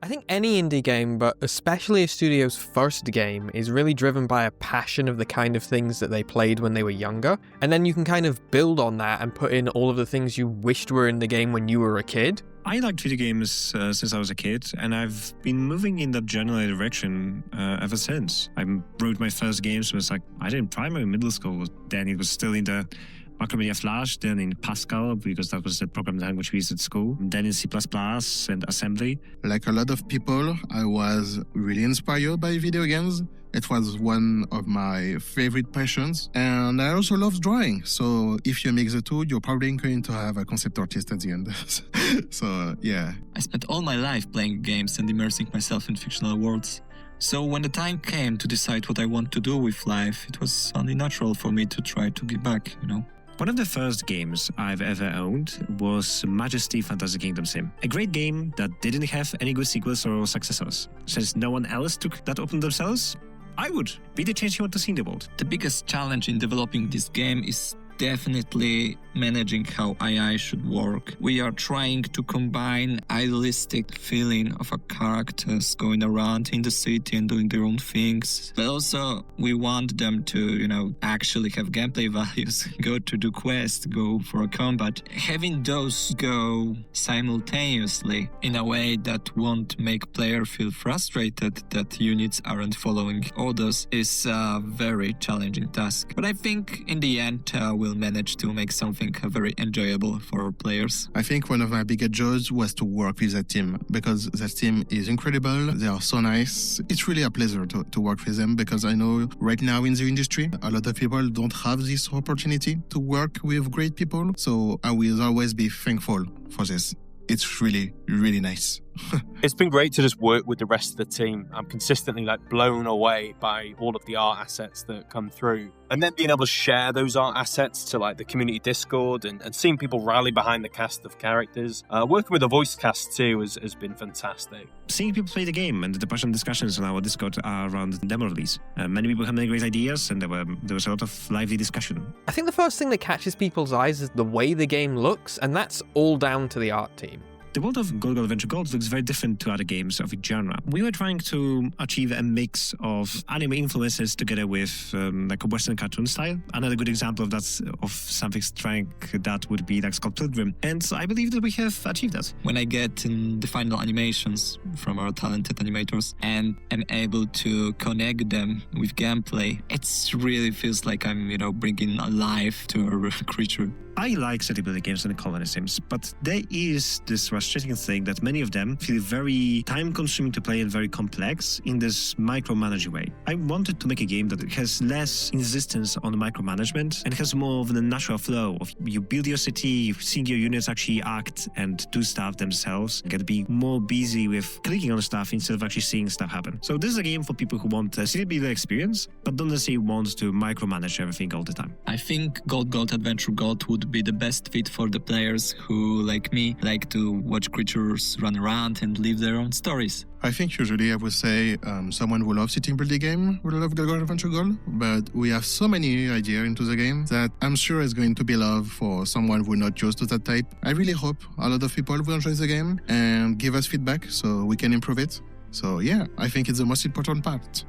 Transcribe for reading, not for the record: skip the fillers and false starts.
I think any indie game, but especially a studio's first game, is really driven by a passion of the kind of things that they played when they were younger. And then you can kind of build on that and put in all of the things you wished were in the game when you were a kid. I liked video games since I was a kid, and I've been moving in that general direction ever since. I wrote my first games when I did in primary, middle school. Then it was still in the Macromedia Flash, then in Pascal, because that was the programming language we used at school, then in C++ and assembly. Like a lot of people, I was really inspired by video games. It was one of my favorite passions. And I also love drawing. So if you mix the two, you're probably going to have a concept artist at the end. So, yeah. I spent all my life playing games and immersing myself in fictional worlds. So when the time came to decide what I want to do with life, it was only natural for me to try to give back, One of the first games I've ever owned was Majesty Fantasy Kingdom Sim. A great game that didn't have any good sequels or successors. Since no one else took that upon themselves, I would be the change you want to see in the world. The biggest challenge in developing this game is definitely managing how AI should work. We are trying to combine idealistic feeling of our characters going around in the city and doing their own things, but also we want them to, actually have gameplay values, go to do quests, go for a combat. Having those go simultaneously in a way that won't make player feel frustrated that units aren't following orders is a very challenging task. But I think in the end, we'll manage to make something very enjoyable for our players. I think one of my biggest joys was to work with that team because that team is incredible. They are so nice. It's really a pleasure to work with them because I know right now in the industry, a lot of people don't have this opportunity to work with great people. So I will always be thankful for this. It's really, really nice. It's been great to just work with the rest of the team. I'm consistently blown away by all of the art assets that come through. And then being able to share those art assets to the community Discord and seeing people rally behind the cast of characters. Working with the voice cast too has been fantastic. Seeing people play the game and the passionate discussions on our Discord around the demo release. Many people have many great ideas and there was a lot of lively discussion. I think the first thing that catches people's eyes is the way the game looks, and that's all down to the art team. The world of Gold Adventure Gold looks very different to other games of its genre. We were trying to achieve a mix of anime influences together with a Western cartoon style. Another good example of that, of something like that, would be Scott Pilgrim. And I believe that we have achieved that. When I get the final animations from our talented animators and am able to connect them with gameplay, it really feels like I'm, bringing a life to a creature. I like city building games and colony sims, but there is this frustrating thing that many of them feel very time-consuming to play and very complex in this micromanaging way. I wanted to make a game that has less insistence on micromanagement and has more of the natural flow of you build your city, seeing your units actually act and do stuff themselves, and get to be more busy with clicking on stuff instead of actually seeing stuff happen. So this is a game for people who want a city builder experience, but don't necessarily want to micromanage everything all the time. I think Gold Adventure Gold would be the best fit for the players who, like me, like to watch creatures run around and live their own stories. I think usually I would say someone who loves city building game will love Gold Adventure Gold, but we have so many ideas into the game that I'm sure it's going to be love for someone who not used to that type. I really hope a lot of people will enjoy the game and give us feedback so we can improve it. So yeah, I think it's the most important part.